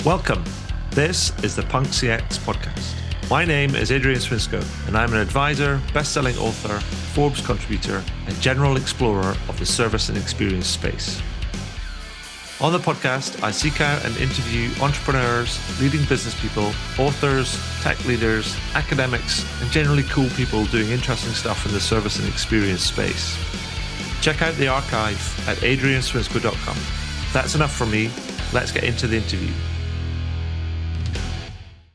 Welcome. This is the Punk CX podcast. My name is Adrian Swinscoe, and I'm an advisor, best-selling author, Forbes contributor, and general explorer of the service and experience space. On the podcast, I seek out and interview entrepreneurs, leading business people, authors, tech leaders, academics, and generally cool people doing interesting stuff in the service and experience space. Check out the archive at adrianswinscoe.com. That's enough for me. Let's get into the interview.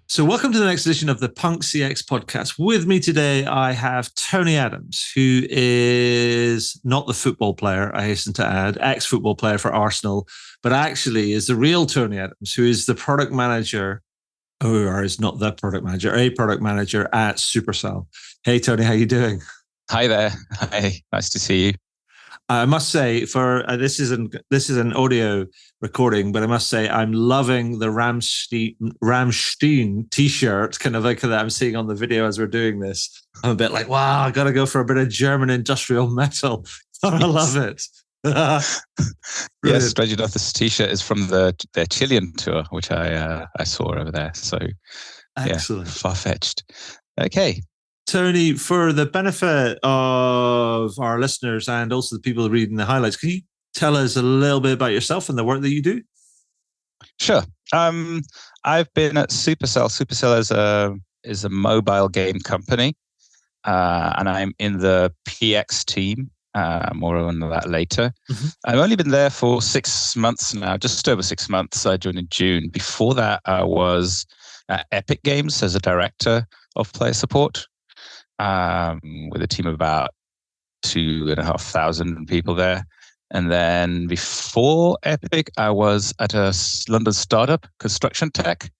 So welcome to the next edition of the Punk CX podcast. With me today, I have Tony Adams, who is not the football player, I hasten to add, ex-football player for Arsenal, but actually is the real Tony Adams, who is the product manager, or is not the product manager, a product manager at Supercell. Hey, Tony, how you doing? Hi there. Hi, nice to see you. I must say, for this is an audio recording, but I must say I'm loving the Rammstein T-shirt, kind of like that I'm seeing on the video as we're doing this. I'm a bit like, wow, I got to go for a bit of German industrial metal. I love it. Yes, strange enough, this T-shirt is from their Chilean tour, which I saw over there. So, excellent, yeah, far-fetched. Okay. Tony, for the benefit of our listeners and also the people reading the highlights, can you tell us a little bit about yourself and the work that you do? Sure. I've been at Supercell. Supercell is a mobile game company, and I'm in the PX team. More on that later. Mm-hmm. I've only been there for 6 months now, just over 6 months. I joined in June. Before that, I was at Epic Games as a director of player support. With a team of about 2,500 people there. And then before Epic, I was at a London startup, construction tech,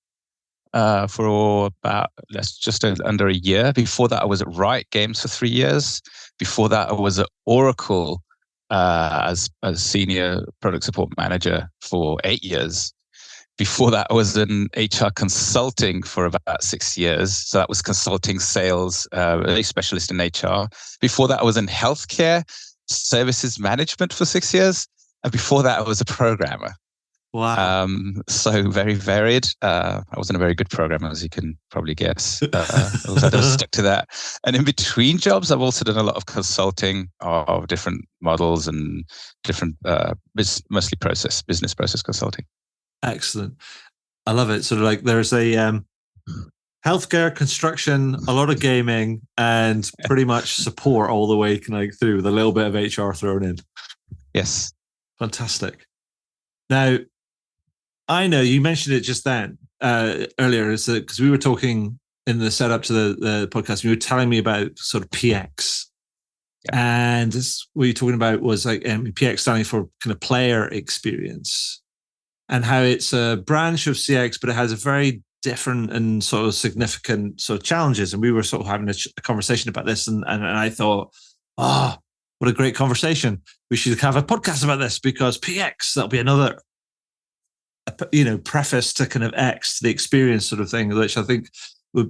for about just under a year. Before that, I was at Riot Games for 3 years. Before that, I was at Oracle as senior product support manager for 8 years. Before that, I was in HR consulting for about 6 years. So that was consulting, sales, a specialist in HR. Before that, I was in healthcare services management for 6 years. And before that, I was a programmer. Wow. So very varied. I wasn't a very good programmer, as you can probably guess. I was had to stick to that. And in between jobs, I've also done a lot of consulting of different models and different, mostly business process consulting. Excellent. I love it. Sort of like there's a healthcare, construction, a lot of gaming, and pretty much support all the way through with a little bit of HR thrown in. Yes. Fantastic. Now, I know you mentioned it just then earlier, because we were talking in the setup to the podcast, you were telling me about sort of PX. Yeah. And what you're talking about was like PX standing for kind of player experience. And how it's a branch of CX, but it has a very different and sort of significant sort of challenges. And we were sort of having a conversation about this, and I thought, what a great conversation. We should have a podcast about this because PX, that'll be another, preface to kind of X, the experience sort of thing, which I think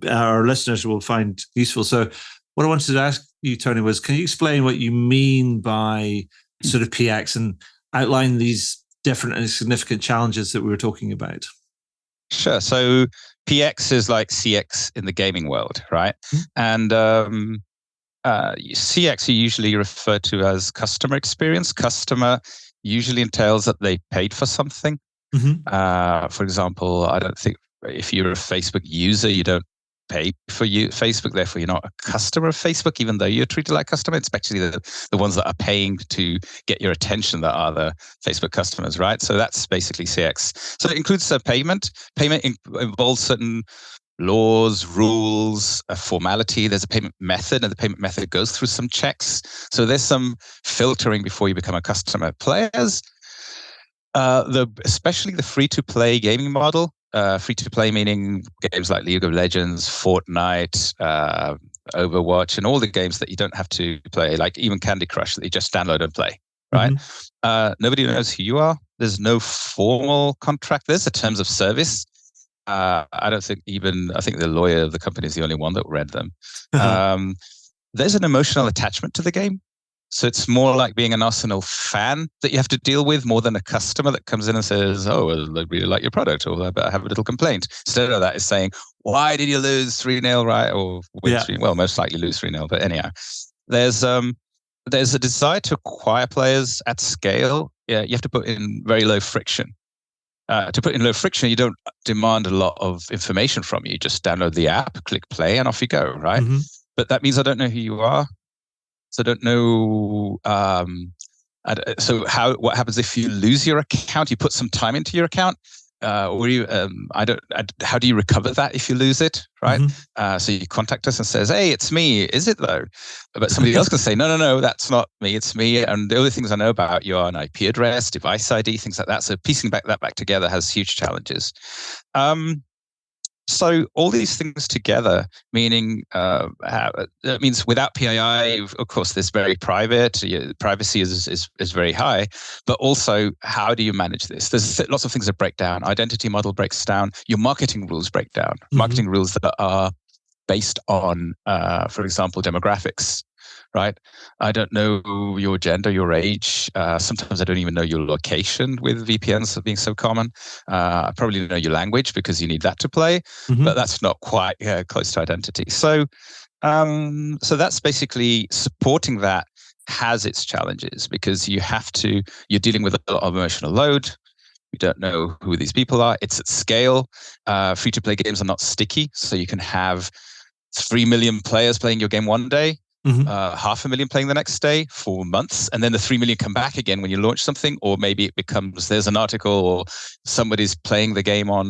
our listeners will find useful. So what I wanted to ask you, Tony, was can you explain what you mean by sort of PX and outline these different and significant challenges that we were talking about? Sure. So PX is like CX in the gaming world, right? Mm-hmm. And CX you usually refer to as customer experience. Customer usually entails that they paid for something. Mm-hmm. For example, I don't think if you're a Facebook user, you don't pay for Facebook, therefore you're not a customer of Facebook, even though you're treated like a customer. It's actually the ones that are paying to get your attention that are the Facebook customers, right? So that's basically CX. So it includes payment. Payment involves certain laws, rules, a formality. There's a payment method, and the payment method goes through some checks. So there's some filtering before you become a customer. Players, especially the free-to-play gaming model, free-to-play meaning games like League of Legends, Fortnite, Overwatch, and all the games that you don't have to play, like even Candy Crush that you just download and play, right? Mm-hmm. Nobody knows who you are. There's no formal contract. There's the terms of service. I think the lawyer of the company is the only one that read them. There's an emotional attachment to the game. So it's more like being an Arsenal fan that you have to deal with more than a customer that comes in and says, oh, well, I really like your product, or I have a little complaint. Instead of that, it's saying, why did you lose 3-0, right? Or win 3-0? Well, most likely lose 3-0. But anyhow, there's a desire to acquire players at scale. Yeah, you have to put in very low friction. To put in low friction, you don't demand a lot of information from you. You just download the app, click play, and off you go, right? Mm-hmm. But that means I don't know who you are. So I don't know. So what happens if you lose your account? You put some time into your account, or you how do you recover that if you lose it, right? Mm-hmm. So you contact us and says, hey, it's me. Is it though? But somebody else can say, no, that's not me. It's me. And the only things I know about you are an IP address, device ID, things like that. So piecing that back together has huge challenges. So all these things together, meaning that means without PII, of course, this very private. Privacy is very high, but also how do you manage this? There's lots of things that break down. Identity model breaks down. Your marketing rules break down. Mm-hmm. Marketing rules that are based on, for example, demographics. Right? I don't know your gender, your age. Sometimes I don't even know your location with VPNs being so common. I probably know your language because you need that to play, mm-hmm. but that's not quite close to identity. So that's basically supporting that has its challenges because you're dealing with a lot of emotional load. You don't know who these people are. It's at scale. Free-to-play games are not sticky, so you can have 3 million players playing your game one day. Mm-hmm. 500,000 playing the next day for months, and then the 3 million come back again when you launch something, or maybe it becomes there's an article or somebody's playing the game on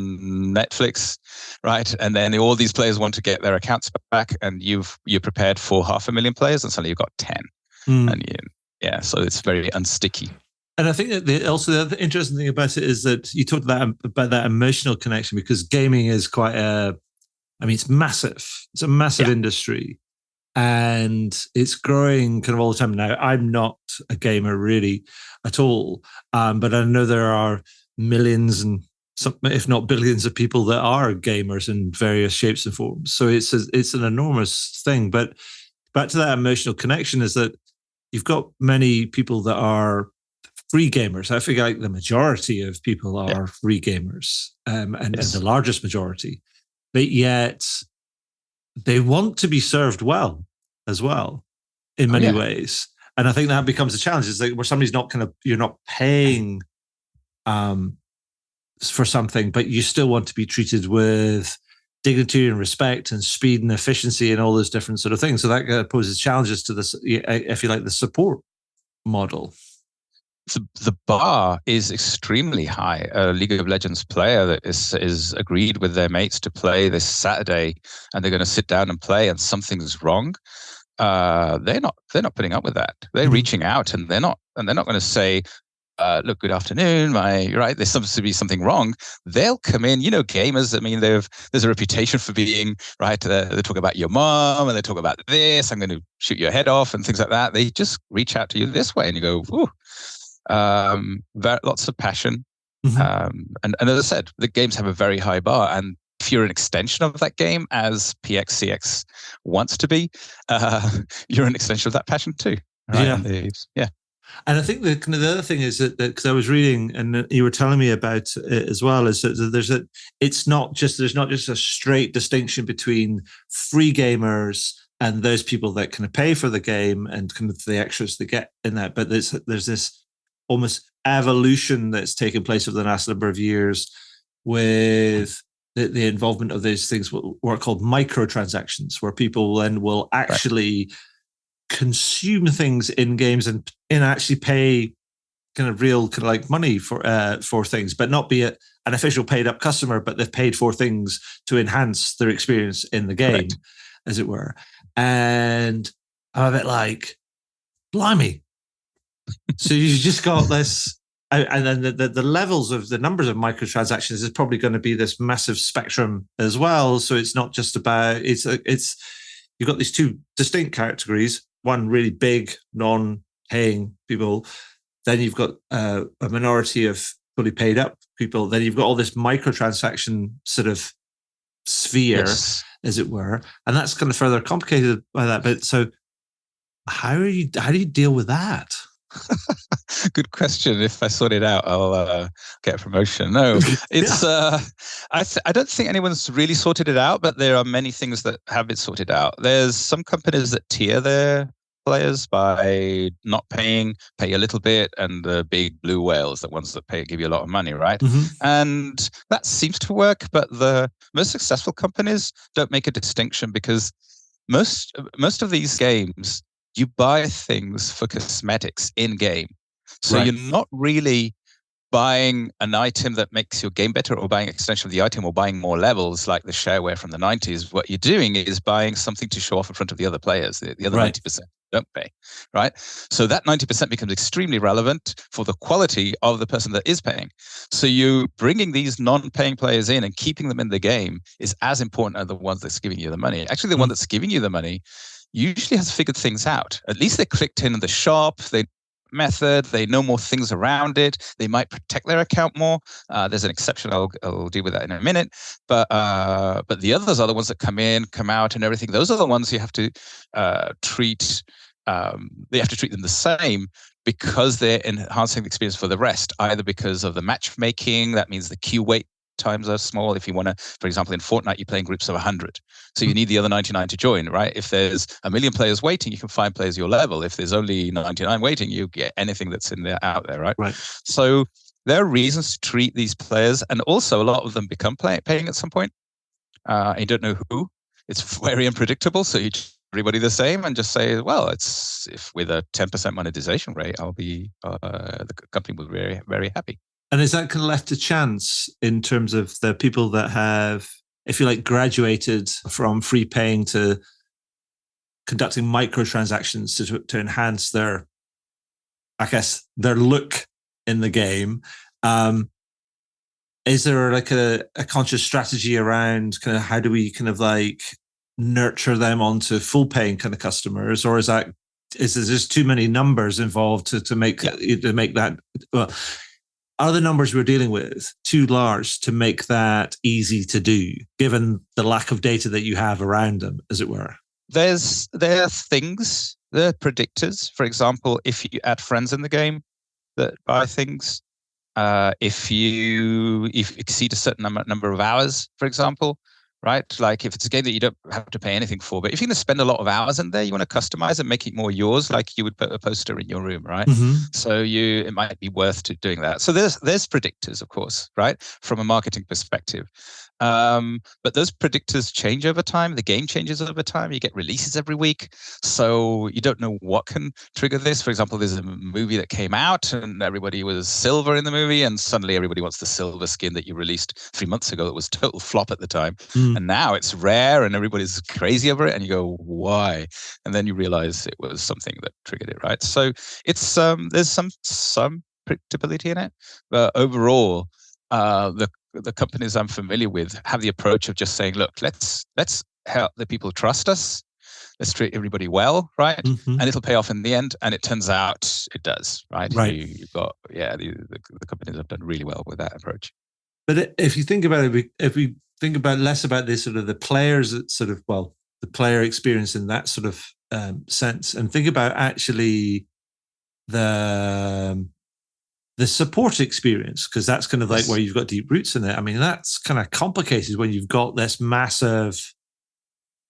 Netflix, right? And then all these players want to get their accounts back, and you're prepared for 500,000 players, and suddenly you've got 10, and so it's very unsticky. And I think that the other interesting thing about it is that you talked about that emotional connection because gaming is it's massive. It's a massive industry. And it's growing kind of all the time. Now, I'm not a gamer really at all, but I know there are millions and if not billions of people that are gamers in various shapes and forms. So it's an enormous thing. But back to that emotional connection is that you've got many people that are free gamers. I figure like the majority of people are free gamers, and the largest majority, but yet they want to be served well as well in many ways. And I think that becomes a challenge. It's like where somebody's you're not paying for something, but you still want to be treated with dignity and respect and speed and efficiency and all those different sort of things. So that poses challenges to this, if you like, the support model. The bar is extremely high. A League of Legends player that is agreed with their mates to play this Saturday, and they're going to sit down and play, and something's wrong. They're not putting up with that. They're reaching out, and they're not going to say, "Look, good afternoon, right." There seems to be something wrong. They'll come in. Gamers. I mean, there's a reputation for being right. They talk about your mom, and they talk about this. I'm going to shoot your head off, and things like that. They just reach out to you this way, and you go, "Ooh." Lots of passion, and as I said, the games have a very high bar, and if you're an extension of that game, as PXCX wants to be, you're an extension of that passion too. Right? And I think the other thing is that because I was reading, and you were telling me about it as well, is that there's not just a straight distinction between free gamers and those people that kind of pay for the game and kind of the extras they get in that, but there's this almost evolution that's taken place over the last number of years with the involvement of these things, what are called microtransactions, where people then will actually consume things in games and actually pay kind of real kind of like money for things, but not be an official paid up customer, but they've paid for things to enhance their experience in the game, as it were. And I'm a bit like, blimey. So you've just got this, and then the levels of the numbers of microtransactions is probably going to be this massive spectrum as well. So it's not just about it's you've got these two distinct categories. One really big non-paying people, then you've got a minority of fully paid up people. Then you've got all this microtransaction sort of sphere, as it were, and that's kind of further complicated by that. But so How do you deal with that? Good question. If I sort it out, I'll get a promotion. No, it's I don't think anyone's really sorted it out, but there are many things that have it sorted out. There's some companies that tier their players by not pay a little bit, and the big blue whales, the ones that give you a lot of money, right? And that seems to work, but the most successful companies don't make a distinction, because most of these games, you buy things for cosmetics in game. So Right. you're not really buying an item that makes your game better, or buying an extension of the item, or buying more levels like the shareware from the 90s. What you're doing is buying something to show off in front of the other players. The other Right. 90% don't pay, right? So that 90% becomes extremely relevant for the quality of the person that is paying. So you bringing these non-paying players in and keeping them in the game is as important as the ones that's giving you the money. Actually, the one that's giving you the money usually has figured things out. At least they clicked in the shop, they method, they know more things around it, they might protect their account more. There's an exception, I'll deal with that in a minute, but the others are the ones that come in, come out, and everything. Those are the ones you have to treat. They have to treat them the same, because they're enhancing the experience for the rest, either because of the matchmaking. That means the queue wait times are small. If you want to, for example, in Fortnite, you play in groups of 100. So you need the other 99 to join, right? If there's 1 million players waiting, you can find players your level. If there's only 99 waiting, you get anything that's in there out there, right? Right. So there are reasons to treat these players, and also a lot of them become paying at some point. You don't know who. It's very unpredictable. So you treat everybody the same and just say, well, it's if with a 10% monetization rate, I'll be the company will be very, very happy. And is that kind of left to chance in terms of the people that have, if you like, graduated from free paying to conducting microtransactions to enhance their, I guess, their look in the game? Is there like a conscious strategy around kind of how do we kind of like nurture them onto full paying kind of customers, or is there just too many numbers involved to make that? Well, are the numbers we're dealing with too large to make that easy to do, given the lack of data that you have around them, as it were? There are things, there are predictors. For example, if you add friends in the game that buy things, if you exceed a certain number of hours, for example, right? Like if it's a game that you don't have to pay anything for, but if you're going to spend a lot of hours in there, you want to customize and make it more yours, like you would put a poster in your room, right? So it might be worth doing that. So there's predictors, of course, right? From a marketing perspective. But those predictors change over time. The game changes over time. You get releases every week. So you don't know what can trigger this. For example, there's a movie that came out and everybody was silver in the movie, and suddenly everybody wants the silver skin that you released 3 months ago that was total flop at the time. And now it's rare and everybody's crazy over it. And you go, why? And then you realize it was something that triggered it, right? So it's there's some predictability in it. But overall, the companies I'm familiar with have the approach of just saying, look, let's help the people trust us. Let's treat everybody well, right? And it'll pay off in the end. And it turns out it does, right? Right. You've got, the companies have done really well with that approach. But if you think about it, if we think about less about this sort of the players, sort of, well, the player experience in that sort of sense, and think about actually the support experience, because that's kind of like where you've got deep roots in it. I mean, that's kind of complicated when you've got this massive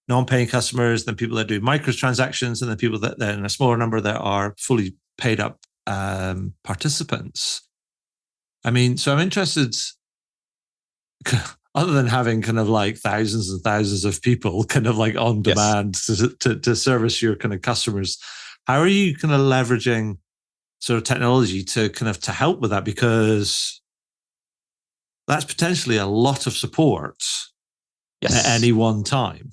non-paying customers, then people that do microtransactions, and then people that then a smaller number that are fully paid up participants. I mean, so I'm interested, other than having kind of like thousands and thousands of people kind of like on demand to service your kind of customers, how are you kind of leveraging sort of technology to kind of to help with that? Because that's potentially a lot of support at any one time.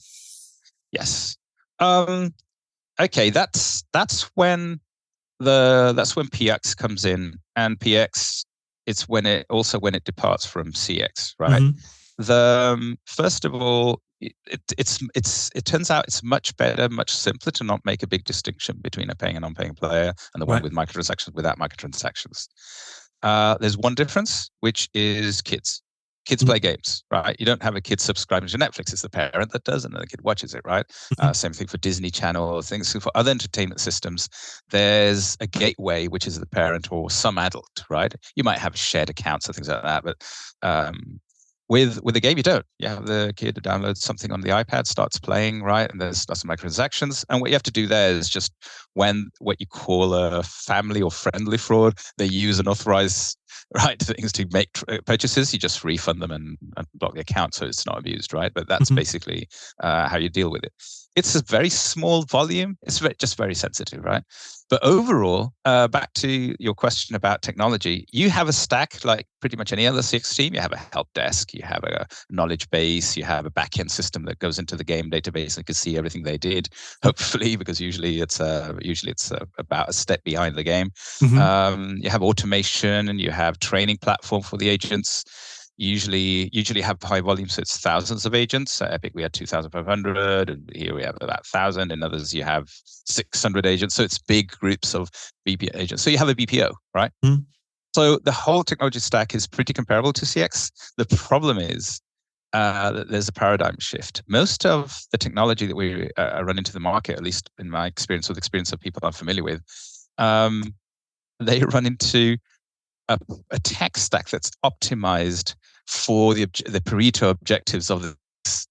Yes. Okay, that's when PX comes in, and PX, it's when it departs from CX, right? First of all, it turns out it's much better, much simpler to not make a big distinction between a paying and non-paying player and the one with microtransactions without microtransactions. There's one difference, which is kids. Kids play games, right? You don't have a kid subscribing to Netflix. It's the parent that does, and then the kid watches it, right? Same thing for Disney Channel or things. So for other entertainment systems, there's a gateway, which is the parent or some adult, right? You might have shared accounts or things like that, but with a game, you don't. You have the kid who downloads something on the iPad, starts playing, right? And there's lots of microtransactions. And what you have to do there is just when what you call a family or friendly fraud, they use unauthorized things to make purchases, you just refund them and block the account so it's not abused, right? But that's basically how you deal with it. It's a very small volume. It's just very sensitive, right? But overall, back to your question about technology, you have a stack like pretty much any other CX team. You have a help desk, you have a knowledge base, you have a backend system that goes into the game database and can see everything they did. Hopefully, because usually it's about a step behind the game. You have automation and you have training platform for the agents. Usually have high volume, so it's thousands of agents. At Epic, we had 2,500, and here we have about 1,000. In others, you have 600 agents. So it's big groups of BPO agents. So you have a BPO, right? So the whole technology stack is pretty comparable to CX. The problem is that there's a paradigm shift. Most of the technology that we run into the market, at least in my experience, with experience of people I'm familiar with, they run into a tech stack that's optimized for the Pareto objectives of this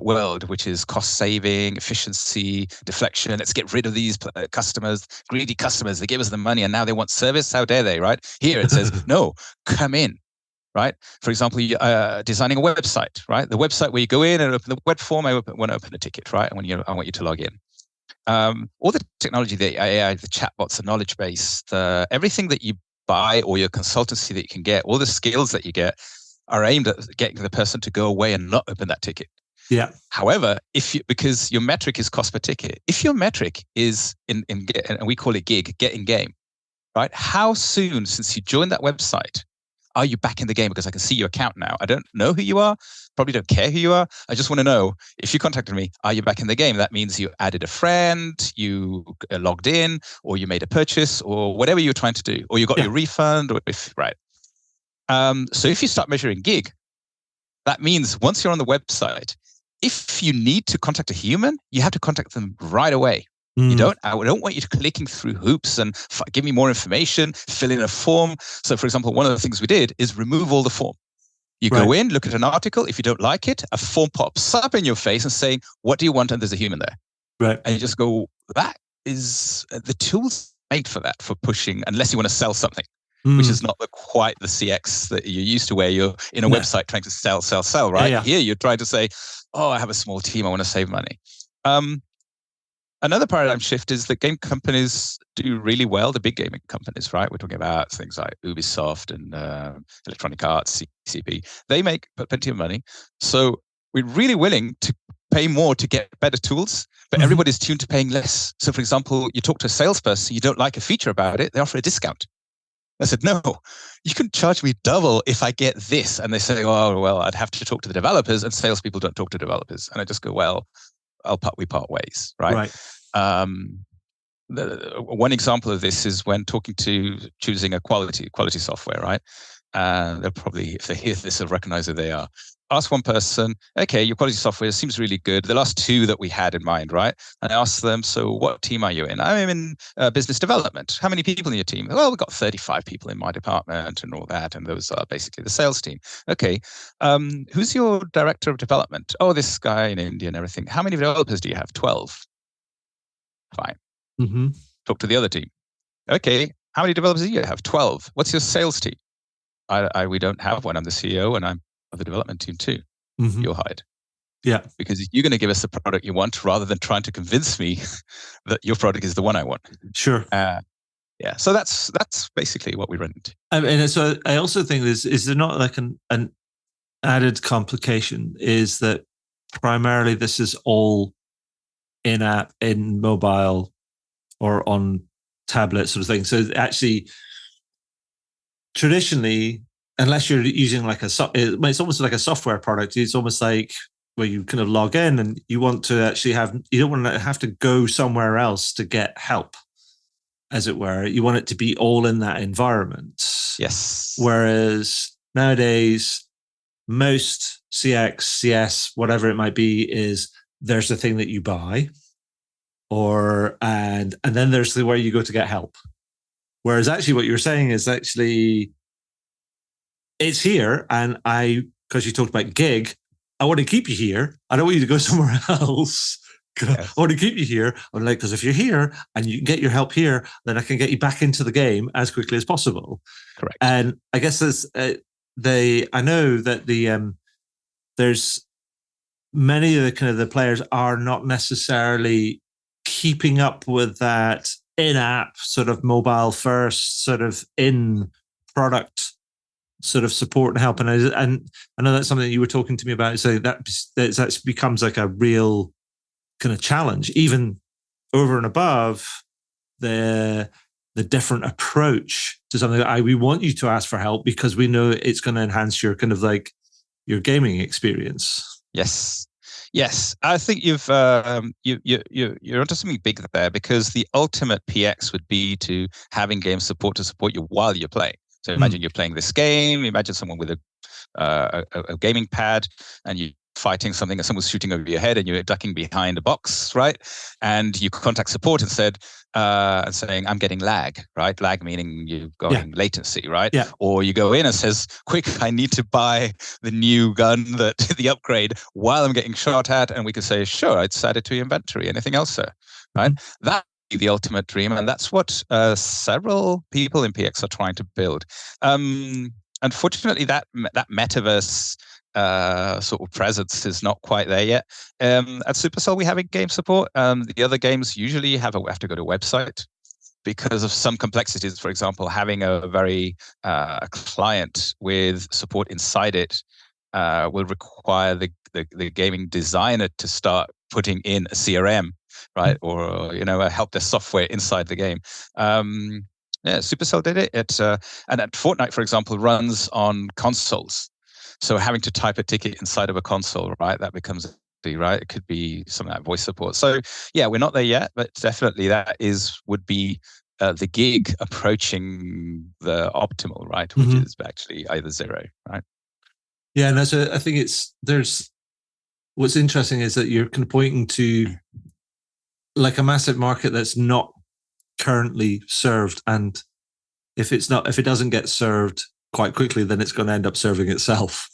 world, which is cost saving, efficiency, deflection. Let's get rid of these customers, greedy customers. They give us the money and now they want service. How dare they, right? Here it says, no, come in, right? For example, designing a website, right? The website where you go in and open the web form, I want to open a ticket, right? And I want you to log in. All the technology, the AI, the chatbots, the knowledge base, everything that you buy or your consultancy that you can get, all the skills that you get are aimed at getting the person to go away and not open that ticket. Yeah. However, because your metric is cost per ticket, if your metric is in and we call it gig, get in game, right? How soon since you joined that website are you back in the game? Because I can see your account now. I don't know who you are, probably don't care who you are. I just want to know if you contacted me, are you back in the game? That means you added a friend, you logged in, or you made a purchase, or whatever you're trying to do, or you got your refund, right? So if you start measuring gig, that means once you're on the website, if you need to contact a human, you have to contact them right away. I don't want you clicking through hoops and give me more information, fill in a form. So, for example, one of the things we did is remove all the form. You go in, look at an article. If you don't like it, a form pops up in your face and saying, what do you want? And there's a human there. Right. And you just go, that is the tools made for that, for pushing, unless you want to sell something, which is not quite the CX that you're used to, where you're in a website trying to sell, right? Here you're trying to say, oh, I have a small team, I want to save money. Another paradigm shift is that game companies do really well, the big gaming companies, right? We're talking about things like Ubisoft and Electronic Arts, CCP. They make plenty of money. So we're really willing to pay more to get better tools, but everybody's tuned to paying less. So for example, you talk to a salesperson, you don't like a feature about it, they offer a discount. I said, no, you can charge me double if I get this. And they say, oh, well, I'd have to talk to the developers, and salespeople don't talk to developers. And I just go, well, we part ways, right? One example of this is when choosing a quality software, right? They'll probably, if they hear this, they'll recognize who they are. Ask one person, okay, your quality software seems really good. The last two that we had in mind, right? And I asked them, so what team are you in? I'm in business development. How many people in your team? Well, we've got 35 people in my department and all that. And those are basically the sales team. Okay, who's your director of development? Oh, this guy in India and everything. How many developers do you have? 12. Fine. Talk to the other team. Okay, how many developers do you have? 12. What's your sales team? We don't have one. I'm the CEO and I'm of the development team too. You're hired. Yeah. Because you're going to give us the product you want rather than trying to convince me that your product is the one I want. Sure. Yeah. So that's basically what we run into. And so I also think is there not like an added complication is that primarily this is all in-app, in mobile or on tablet sort of thing. So actually, traditionally, unless you're using like it's almost like a software product. It's almost like where you kind of log in and you want to actually you don't want to have to go somewhere else to get help, as it were. You want it to be all in that environment. Yes. Whereas nowadays, most CX, CS, whatever it might be, is there's the thing that you buy, and then there's the where you go to get help. Whereas actually what you're saying is actually it's here, and because you talked about gig, I want to keep you here. I don't want you to go somewhere else. Yes. I want to keep you here. I'm like, because if you're here and you can get your help here, then I can get you back into the game as quickly as possible. Correct. And I guess there's I know that there's many of the kind of the players are not necessarily keeping up with that in-app sort of mobile first sort of in product sort of support and help. And I know that's something that you were talking to me about. So that becomes like a real kind of challenge, even over and above the different approach to something that we want you to ask for help because we know it's going to enhance your kind of like your gaming experience. Yes, I think you're onto something big there, because the ultimate PX would be to having game support to support you while you're playing. So imagine you're playing this game. Imagine someone with a gaming pad, and you fighting something, and someone's shooting over your head, and you're ducking behind a box, right? And you contact support and saying, "I'm getting lag," right? Lag meaning you've got latency, right? Yeah. Or you go in and says, "Quick, I need to buy the new gun the upgrade while I'm getting shot at," and we could say, "Sure, it's added to your inventory. Anything else, sir?" Right? That would be the ultimate dream, and that's what several people in PX are trying to build. Unfortunately, that metaverse sort of presence is not quite there yet. At Supercell, we have game support. The other games usually have to go to a website because of some complexities. For example, having a very client with support inside it will require the gaming designer to start putting in a CRM, right, or a help desk software inside the game. Supercell did it. And at Fortnite, for example, runs on consoles. So having to type a ticket inside of a console, right, that becomes right. It could be something like voice support. So yeah, we're not there yet, but definitely that would be the gig approaching the optimal, right, which is actually either zero, right? Yeah, and I think there's what's interesting is that you're kind of pointing to like a massive market that's not currently served, and if it doesn't get served quite quickly, then it's going to end up serving itself.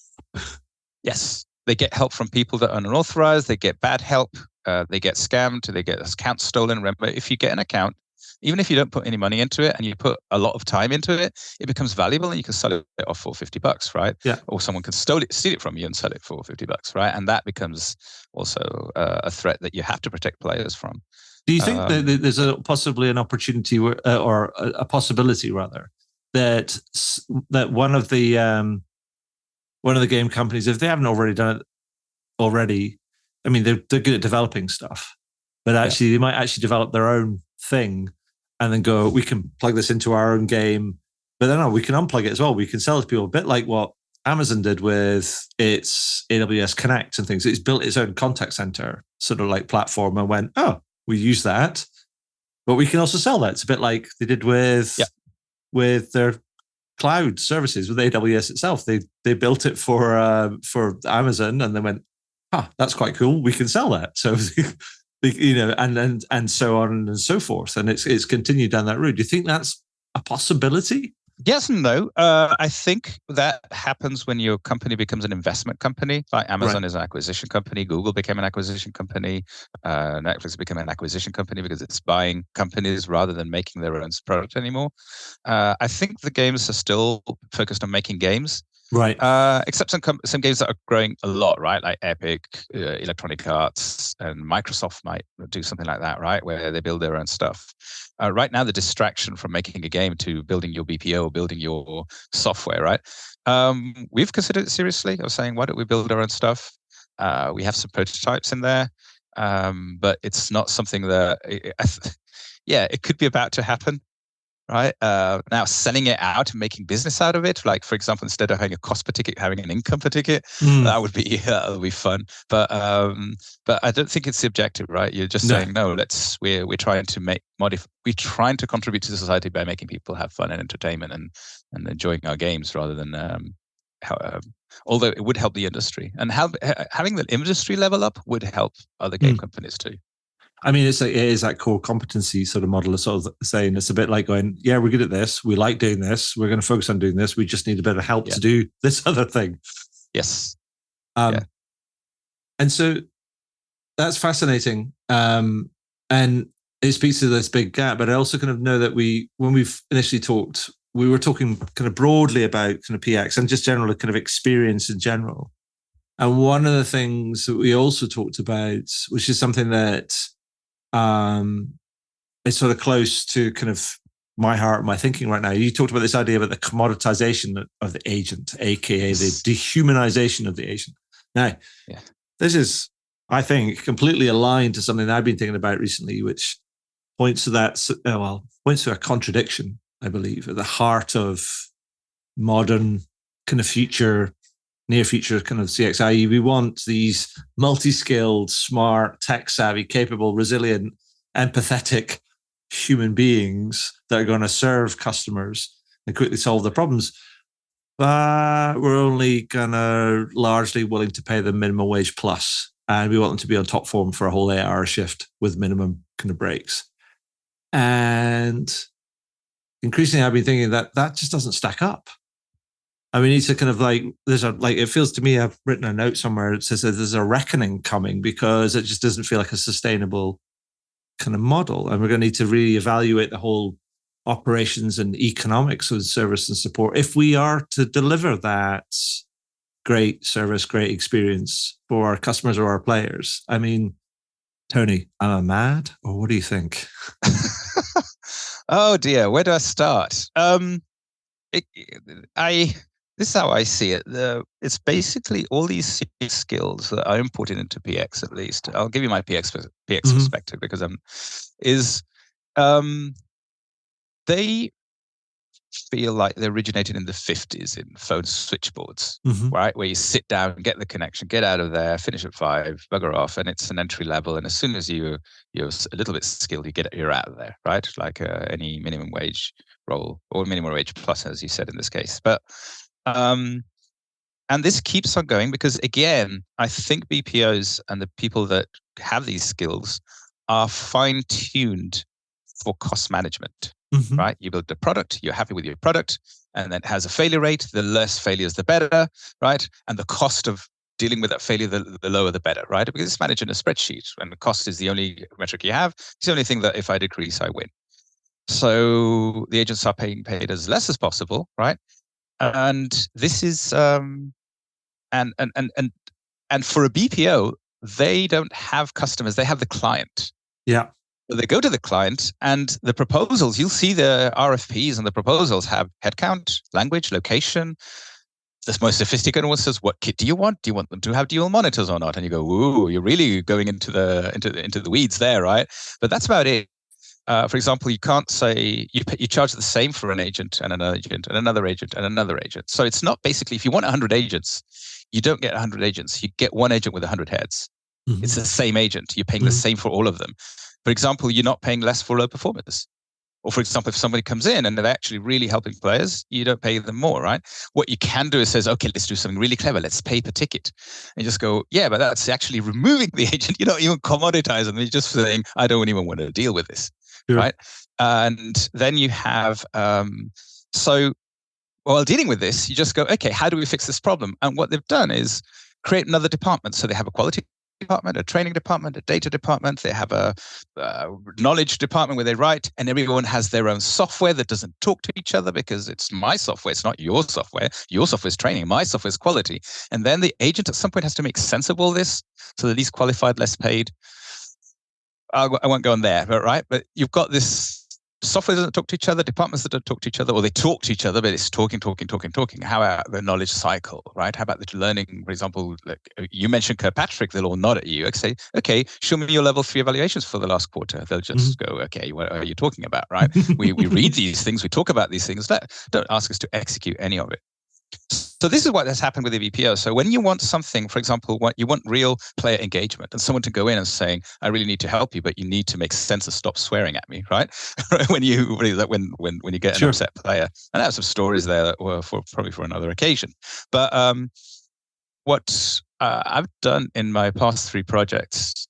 Yes, they get help from people that are unauthorized. They get bad help. They get scammed. They get accounts stolen. Remember, if you get an account, even if you don't put any money into it and you put a lot of time into it, it becomes valuable and you can sell it off for $50, right? Yeah. Or someone can steal it from you and sell it for $50, right? And that becomes also a threat that you have to protect players from. Do you think that there's possibly an opportunity or a possibility rather that one of the game companies, if they haven't already done it already, I mean they're good at developing stuff, but actually they might actually develop their own thing and then go, we can plug this into our own game, but then we can unplug it as well. We can sell it to people, a bit like what Amazon did with its AWS Connect and things. It's built its own contact center sort of like platform and went, we use that, but we can also sell that. It's a bit like they did with their cloud services with AWS itself. They built it for Amazon and they went, that's quite cool. We can sell that. So and so on and so forth. And it's continued down that route. Do you think that's a possibility? Yes and no. I think that happens when your company becomes an investment company. Like Amazon is an acquisition company. Google became an acquisition company. Netflix became an acquisition company because it's buying companies rather than making their own product anymore. I think the games are still focused on making games. Right. Except some games that are growing a lot, right? Like Epic, Electronic Arts, and Microsoft might do something like that, right? Where they build their own stuff. Right now, the distraction from making a game to building your BPO, building your software, right? We've considered it seriously. I was saying, why don't we build our own stuff? We have some prototypes in there, but it's not something that, it could be about to happen. Right now, selling it out and making business out of it, like for example, instead of having a cost per ticket, having an income per ticket, that would be fun. But I don't think it's the objective, right? You're just saying no. We're trying to we're trying to contribute to society by making people have fun and entertainment and enjoying our games rather than although it would help the industry, and having the industry level up would help other game companies too. I mean, it is that core competency sort of model of sort of saying it's a bit like going, yeah, we're good at this. We like doing this. We're going to focus on doing this. We just need a bit of help to do this other thing. Yes. And so that's fascinating. And it speaks to this big gap, but I also kind of know that when we've initially talked, we were talking kind of broadly about kind of PX and just general kind of experience in general. And one of the things that we also talked about, which is something that is sort of close to kind of my heart, my thinking right now. You talked about this idea about the commoditization of the agent, aka the dehumanization of the agent. Now, this is, I think, completely aligned to something that I've been thinking about recently, which points to points to a contradiction, I believe, at the heart of modern kind of near future kind of CXI. We want these multi-skilled, smart, tech-savvy, capable, resilient, empathetic human beings that are going to serve customers and quickly solve their problems. But we're only going to largely willing to pay them minimum wage plus, and we want them to be on top form for a whole 8-hour shift with minimum kind of breaks. And increasingly, I've been thinking that just doesn't stack up. And we need to kind of it feels to me, I've written a note somewhere that says that there's a reckoning coming because it just doesn't feel like a sustainable kind of model. And we're going to need to really evaluate the whole operations and economics of service and support if we are to deliver that great service, great experience for our customers or our players. I mean, Tony, am I mad, or what do you think? Oh dear, where do I start? This is how I see it. It's basically all these skills that are imported into PX. At least I'll give you my PX perspective because they feel like they originated in the 50s in phone switchboards, right? Where you sit down, get the connection, get out of there, finish at 5, bugger off, and it's an entry level. And as soon as you're a little bit skilled, you're out of there, right? Like any minimum wage role or minimum wage plus, as you said in this case. But and this keeps on going because, again, I think BPOs and the people that have these skills are fine-tuned for cost management, right? You build a product, you're happy with your product, and then it has a failure rate. The less failures, the better, right? And the cost of dealing with that failure, the lower, the better, right? Because it's managed in a spreadsheet, and the cost is the only metric you have. It's the only thing that if I decrease, I win. So the agents are paid as less as possible, right? And this is and for a BPO, they don't have customers; they have the client. Yeah. So they go to the client, and the proposals. You'll see the RFPs and the proposals have headcount, language, location. The most sophisticated one says, "What kit do you want? Do you want them to have dual monitors or not?" And you go, "Ooh, you're really going into the weeds there, right?" But that's about it. For example, you can't say you charge the same for an agent and another agent and another agent and another agent. So it's not basically, if you want 100 agents, you don't get 100 agents. You get one agent with 100 heads. It's the same agent. You're paying the same for all of them. For example, you're not paying less for low performers. Or for example, if somebody comes in and they're actually really helping players, you don't pay them more, right? What you can do is says, okay, let's do something really clever. Let's pay per ticket. And you just go, yeah, but that's actually removing the agent. You're not even commoditizing them. You're just saying, I don't even want to deal with this. Sure. Right? And then you have, so while dealing with this, you just go, okay, how do we fix this problem? And what they've done is create another department. So they have a quality department, a training department, a data department. They have a knowledge department where they write, and everyone has their own software that doesn't talk to each other because it's my software. It's not your software. Your software is training. My software is quality. And then the agent at some point has to make sense of all this. So the least qualified, less paid. I won't go on there, but right. But you've got this software that doesn't talk to each other, departments that don't talk to each other, or they talk to each other, but it's talking. How about the knowledge cycle, right? How about the learning? For example, like you mentioned Kirkpatrick, they'll all nod at you and say, okay, show me your level 3 evaluations for the last quarter. They'll just go, okay, what are you talking about, right? we read these things, we talk about these things. Don't ask us to execute any of it. So this is what has happened with the BPO. So when you want something, for example, what you want real player engagement and someone to go in and saying, I really need to help you, but you need to make sense and stop swearing at me, right? when you get an upset player. And I have some stories there that were probably for another occasion. But what I've done in my past 3 projects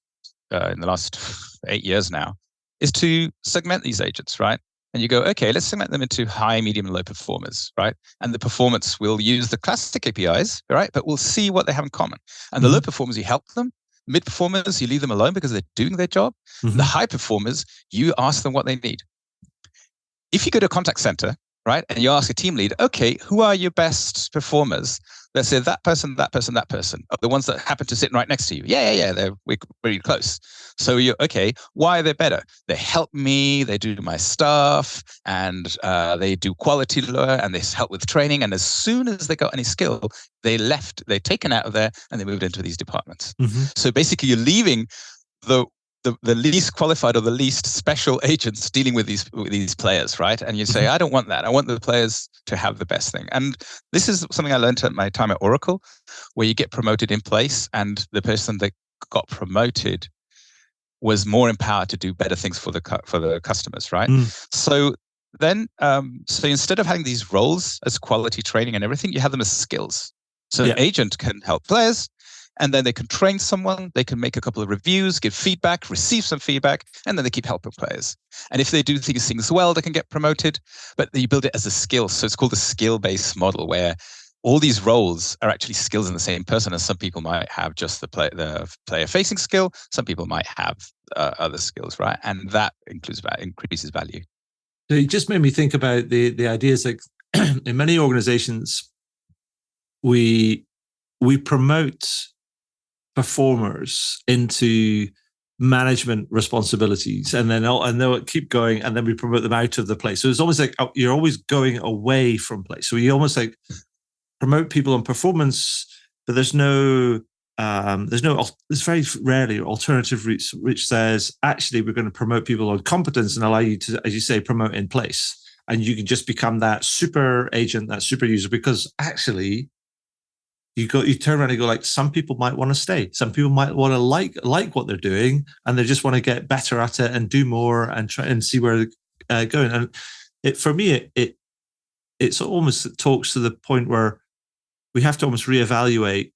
in the last 8 years now is to segment these agents, right? And you go, okay, let's segment them into high, medium, and low performers, right? And the performance will use the classic APIs, right? But we'll see what they have in common. And the low performers, you help them. Mid performers, you leave them alone because they're doing their job. The high performers, you ask them what they need. If you go to a contact center, right, and you ask a team lead, okay, who are your best performers? Let's say that person, that person, that person, the ones that happen to sit right next to you. Yeah, we're really close. So you're, okay, why are they better? They help me, they do my stuff, and they do quality lower, and they help with training. And as soon as they got any skill, they're taken out of there, and they moved into these departments. So basically, you're leaving the least qualified or the least special agents dealing with these players, right? And you say, I don't want that. I want the players to have the best thing. And this is something I learned at my time at Oracle, where you get promoted in place, and the person that got promoted was more empowered to do better things for the customers, right? So then, so instead of having these roles as quality training and everything, you have them as skills. So an agent can help players, and then they can train someone, they can make a couple of reviews, give feedback, receive some feedback, and then they keep helping players. And if they do these things well, they can get promoted, but you build it as a skill. So it's called a skill-based model, where all these roles are actually skills in the same person. And some people might have just the player-facing skill. Some people might have other skills, right? And that increases value. So it just made me think about the ideas like in many organizations, we promote performers into management responsibilities, and then they'll keep going, and then we promote them out of the place. So it's almost like you're always going away from place. So you almost like promote people on performance, but there's very rarely alternative routes which says, actually, we're going to promote people on competence and allow you to, as you say, promote in place. And you can just become that super agent, that super user, because actually you turn around and go, like, some people might want to stay. Some people might want to like what they're doing, and they just want to get better at it and do more and try and see where they're going. And for me, it's almost talks to the point where we have to almost reevaluate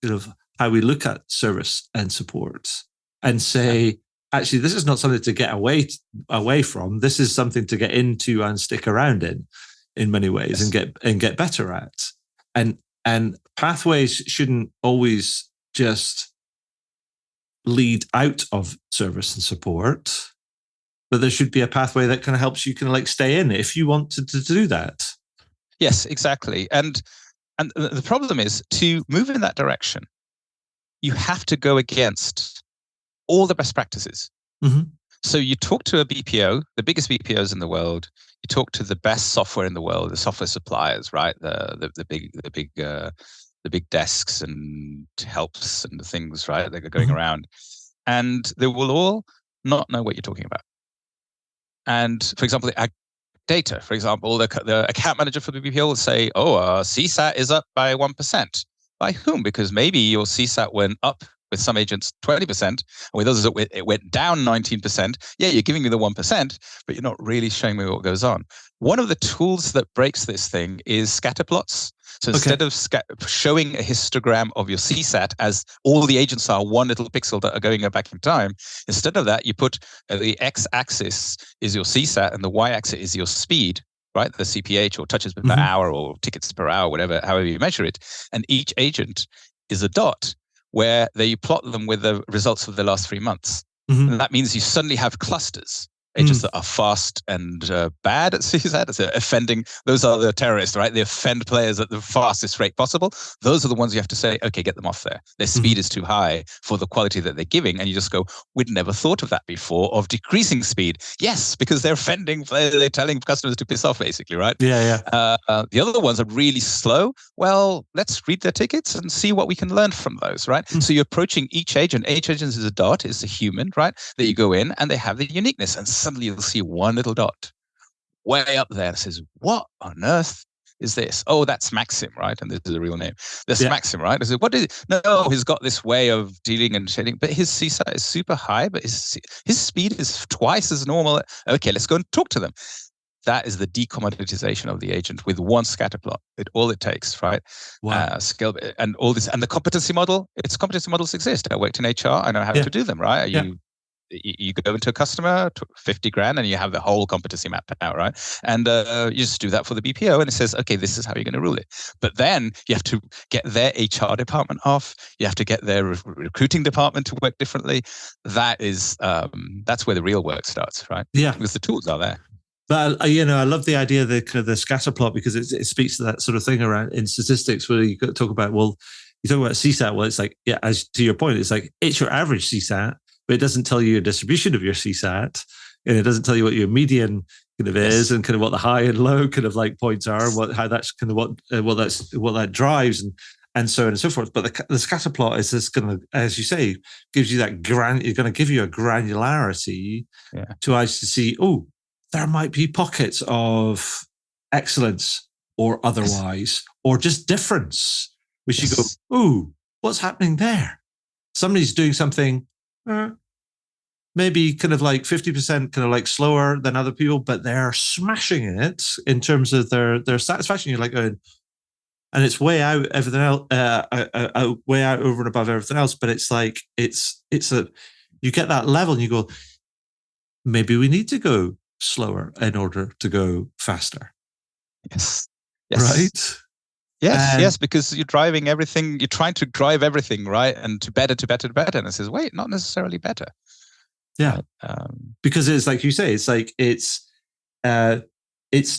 how we look at service and support and say, actually, this is not something to get away from. This is something to get into and stick around in many ways, and get better at. And pathways shouldn't always just lead out of service and support, but there should be a pathway that kind of helps you stay in if you want to do that. Yes, exactly. And the problem is, to move in that direction, you have to go against all the best practices. So you talk to a BPO, the biggest BPOs in the world. You talk to the best software in the world, the software suppliers, right? The big desks and helps and the things, right? That are going around, and they will all not know what you're talking about. And for example, data, for example, the account manager for the BPO will say, "Oh, our CSAT is up by 1%." By whom? Because maybe your CSAT went up with some agents 20%, and with others it went down 19%. Yeah, you're giving me the 1%, but you're not really showing me what goes on. One of the tools that breaks this thing is scatter plots. So instead of showing a histogram of your CSAT as all the agents are one little pixel that are going back in time, instead of that, you put the x-axis is your CSAT and the y-axis is your speed, right? The CPH, or touches per hour, or tickets per hour, however you measure it. And each agent is a dot, where you plot them with the results of the last 3 months. And that means you suddenly have clusters. Agents that are fast and bad at CSAT, so offending. Those are the terrorists, right? They offend players at the fastest rate possible. Those are the ones you have to say, okay, get them off there. Their speed is too high for the quality that they're giving. And you just go, we'd never thought of that before, of decreasing speed. Yes, because they're offending players. They're telling customers to piss off, basically, right? The other ones are really slow. Well, let's read their tickets and see what we can learn from those, right? So you're approaching each agent. Each agent is a dot, is a human, right? That you go in, and they have the uniqueness. And suddenly you'll see one little dot way up there that says, what on earth is this? Oh, that's Maxim, right? And this is a real name. This Yeah. Maxim, right? I said, what is it? No, he's got this way of dealing and shading, but his CSAT is super high, but his speed is twice as normal. Okay, let's go and talk to them. That is the decommoditization of the agent with one scatter plot. All it takes, right? Wow. Scale and all this, and the competency model. Its competency models exist. I worked in HR. I know how to do them, right? You go into a customer, 50 grand, and you have the whole competency mapped out, right? And you just do that for the BPO, and it says, okay, this is how you're going to rule it. But then you have to get their HR department off. You have to get their recruiting department to work differently. That's where the real work starts, right? Yeah, because the tools are there. But I love the idea of the kind of the scatter plot, because it speaks to that sort of thing around in statistics where you talk about, well, you talk about CSAT. Well, it's like, yeah, as to your point, it's like it's your average CSAT, but it doesn't tell you a distribution of your CSAT, and it doesn't tell you what your median kind of is, and kind of what the high and low kind of like points are, how that's kind of what that drives, and so on and so forth. But the scatter plot is this kind of, as you say, gives you that you're going to give you a granularity to actually see, oh, there might be pockets of excellence or otherwise, or just difference, which you go, ooh, what's happening there? Somebody's doing something maybe kind of like 50% kind of like slower than other people, but they're smashing it in terms of their satisfaction. You're like going, and it's way out everything else, way out over and above everything else. But it's like you get that level, and you go, maybe we need to go slower in order to go faster. Yes. Right. Yes, because you're driving everything. You're trying to drive everything, right? And to better. And it says, wait, not necessarily better. Yeah. Because it's like you say, it's like it's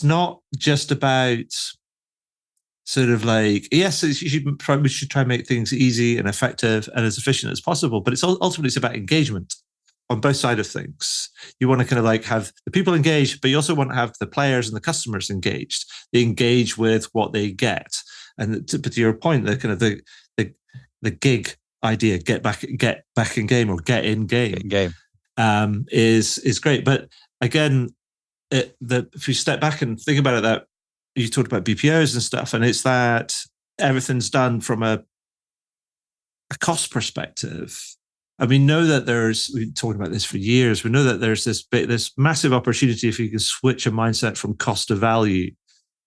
not just about sort of like, yes, we should try and make things easy and effective and as efficient as possible, but it's ultimately it's about engagement on both sides of things. You want to kind of like have the people engaged, but you also want to have the players and the customers engaged. They engage with what they get. And to your point, the kind of the gig idea, get back in game, or get in game, is great. But again, if you step back and think about it, that you talked about BPOs and stuff, and it's that everything's done from a cost perspective. And we know that we've been talking about this for years. We know that there's this massive opportunity if you can switch a mindset from cost to value,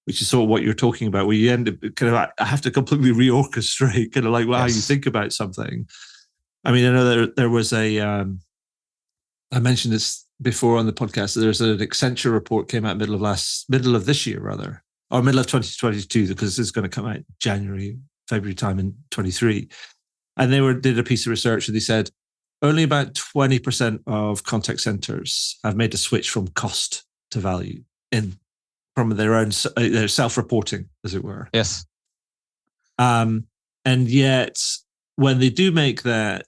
which is sort of what you're talking about, where you end up kind of have to completely reorchestrate kind of like how you think about something. I mean, I know there was I mentioned this before on the podcast, that there's an Accenture report came out middle of this year, rather, or middle of 2022, because it's going to come out January, February time in 23. And they did a piece of research, and they said only about 20% of contact centers have made a switch from cost to value from their own their self-reporting, as it were. Yes. And yet, when they do make that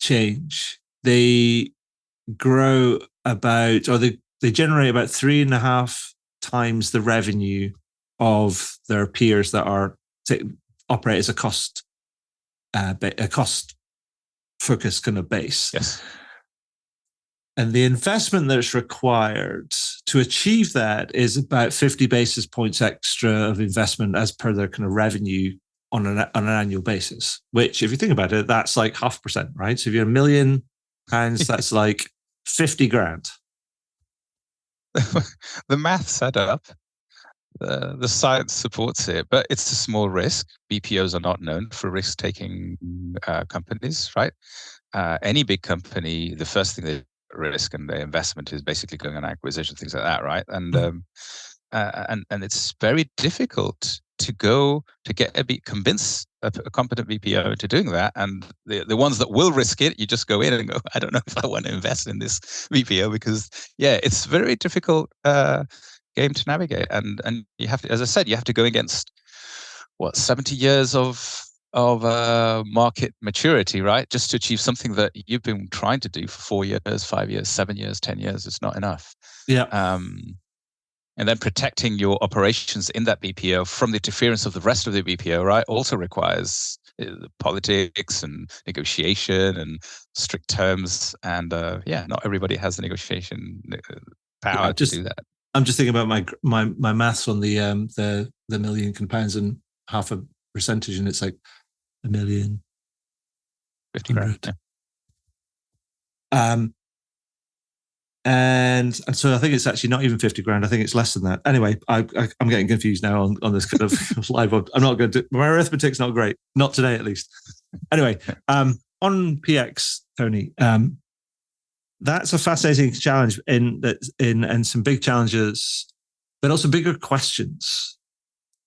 change, they grow about, or they generate about 3.5 times the revenue of their peers that operate as a cost focused kind of base. Yes. And the investment that's required to achieve that is about 50 basis points extra of investment as per their kind of revenue on an annual basis, which, if you think about it, that's like 0.5%, right? So if you're £1 million, that's like 50 grand. The maths add up. The science supports it, but it's a small risk. BPOs are not known for risk-taking companies, right? Any big company, the first thing they risk and their investment is basically going on acquisition, things like that, right? And it's very difficult to convince a competent BPO into doing that. And the ones that will risk it, you just go in and go, I don't know if I want to invest in this BPO, because it's very difficult game to navigate, and you have to, as I said, you have to go against 70 years of market maturity, right? Just to achieve something that you've been trying to do for 4 years, 5 years, 7 years, 10 years. It's not enough. Yeah. And then protecting your operations in that BPO from the interference of the rest of the BPO, right, also requires politics and negotiation and strict terms. And not everybody has the negotiation power to do that. I'm just thinking about my maths on the the million pounds and half a percentage, and it's like a million, 50 grand. Yeah. And so I think it's actually not even 50 grand. I think it's less than that. Anyway, I'm getting confused now on this kind of live. I'm not going to. My arithmetic's not great. Not today, at least. Anyway, on PX, Tony, that's a fascinating challenge in some big challenges, but also bigger questions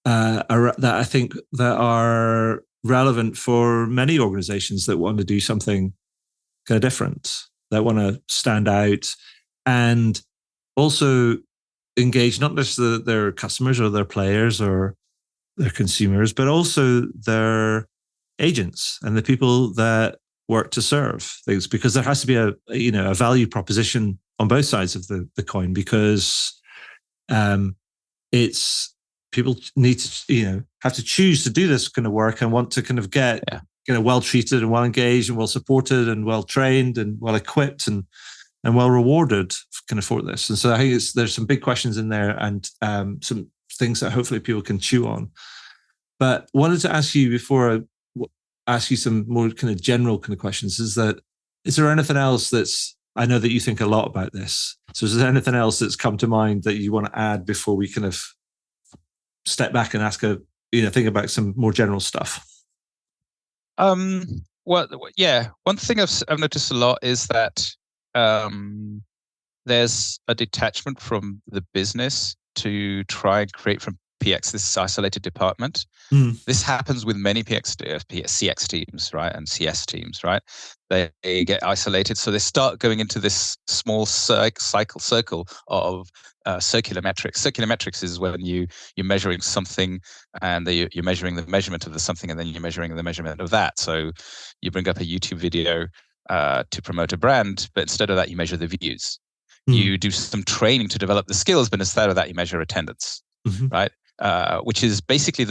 that I think that are relevant for many organizations that want to do something kind of different, that want to stand out, and also engage not just their customers or their players or their consumers, but also their agents and the people that work to serve things, because there has to be a value proposition on both sides of the coin, because it's people need to have to choose to do this kind of work and want to kind of get well treated and well engaged and well supported and well trained and well equipped and well rewarded kind of for this. And so I think there's some big questions in there and some things that hopefully people can chew on. But wanted to ask you before I ask you some more kind of general kind of questions, is there anything else I know that you think a lot about this. So is there anything else that's come to mind that you want to add before we kind of step back and think about some more general stuff? Well, yeah. One thing I've noticed a lot is that there's a detachment from the business to try and create from PX this isolated department. This happens with many CX teams, right, and CS teams, right? They get isolated, so they start going into this small circle of circular metrics. Circular metrics is when you're measuring something, and you're measuring the measurement of the something, and then you're measuring the measurement of that. So you bring up a YouTube video to promote a brand, but instead of that, you measure the views. You do some training to develop the skills, but instead of that, you measure attendance, right? Which is basically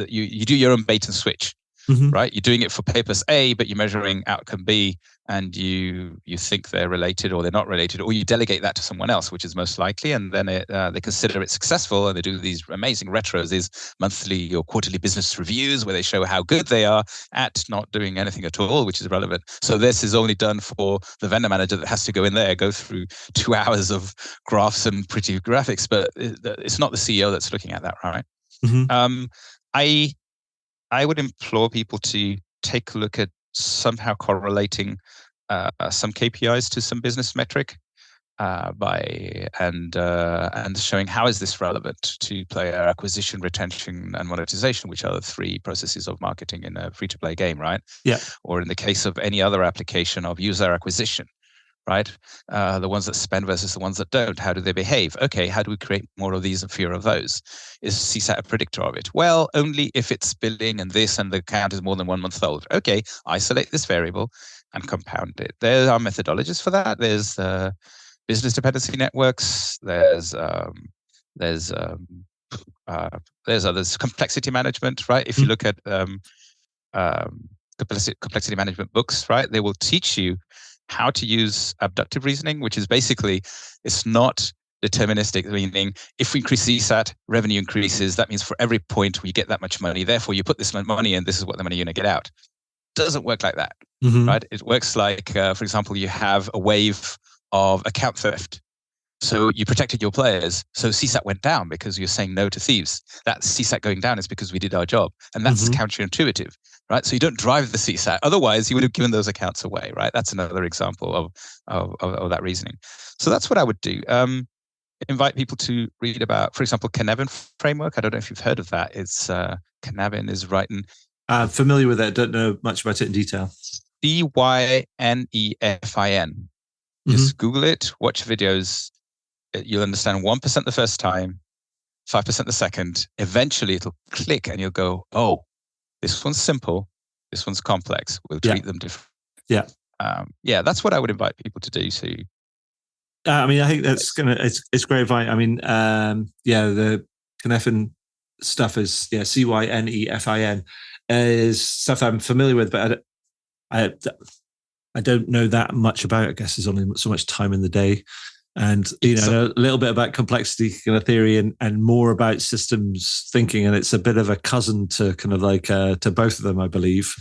you do your own bait and switch, right? You're doing it for purpose A, but you're measuring outcome B, and you think they're related or they're not related, or you delegate that to someone else, which is most likely, and then they consider it successful, and they do these amazing retros, these monthly or quarterly business reviews where they show how good they are at not doing anything at all, which is irrelevant. So this is only done for the vendor manager that has to go in there, go through 2 hours of graphs and pretty graphics, but it's not the CEO that's looking at that, right? I would implore people to take a look at somehow correlating some KPIs to some business metric and showing how is this relevant to player acquisition, retention, and monetization, which are the 3 processes of marketing in a free-to-play game, right? Yeah. Or in the case of any other application of user acquisition, right? The ones that spend versus the ones that don't. How do they behave? Okay, how do we create more of these and fewer of those? Is CSAT a predictor of it? Well, only if it's billing and this and the account is more than 1 month old. Okay, isolate this variable and compound it. There are methodologies for that. There's business dependency networks. There's others. Complexity management, right? If you look at complexity management books, right, they will teach you how to use abductive reasoning, which is basically, it's not deterministic, meaning if we increase CSAT, revenue increases. That means for every point we get that much money. Therefore, you put this much money in, this is what the money you're going to get out. Doesn't work like that, right? It works like, for example, you have a wave of account theft. So you protected your players. So CSAT went down because you're saying no to thieves. That CSAT going down is because we did our job. And that's counterintuitive, right? So you don't drive the CSAT. Otherwise, you would have given those accounts away, right? That's another example of that reasoning. So that's what I would do. Invite people to read about, for example, Cynefin framework. I don't know if you've heard of that. It's Cynefin is writing. I'm familiar with it. Don't know much about it in detail. Cynefin. Just Google it, watch videos. You'll understand 1% the first time, 5% the second. Eventually, it'll click, and you'll go, "Oh, this one's simple. This one's complex. We'll treat them different." Yeah, that's what I would invite people to do. So, I mean, I think that's it's great advice. I mean, the Cynefin stuff is Cynefin is stuff I'm familiar with, but I don't know that much about it. I guess there's only so much time in the day. And a little bit about complexity kind of theory and more about systems thinking, and it's a bit of a cousin to kind of like to both of them, I believe,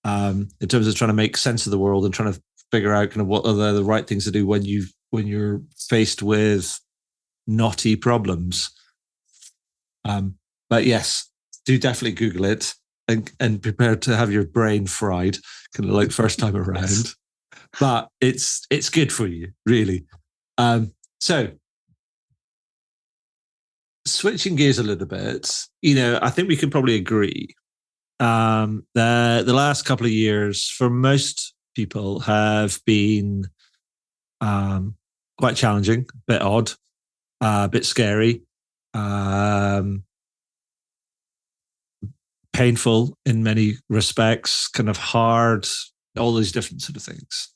in terms of trying to make sense of the world and trying to figure out kind of what are the right things to do when you're faced with knotty problems. But yes, do definitely Google it and prepare to have your brain fried, kind of like first time around. Yes. But it's good for you, really. So switching gears a little bit, I think we can probably agree the last couple of years for most people have been quite challenging, a bit odd, a bit scary, painful in many respects, kind of hard, all these different sort of things.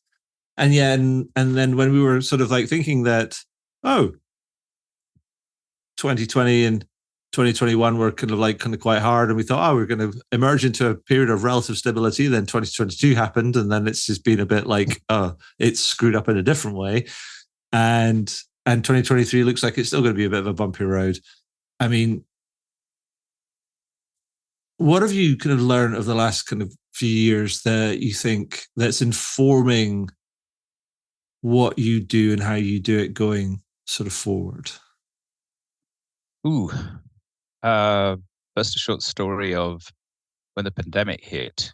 And yeah, and then when we were sort of like thinking that, 2020 and 2021 were kind of quite hard, and we thought, we're going to emerge into a period of relative stability. Then 2022 happened, and then it's just been a bit like, it's screwed up in a different way. And 2023 looks like it's still going to be a bit of a bumpy road. I mean, what have you kind of learned of the last kind of few years that you think that's informing what you do and how you do it going sort of forward? First, a short story of when the pandemic hit.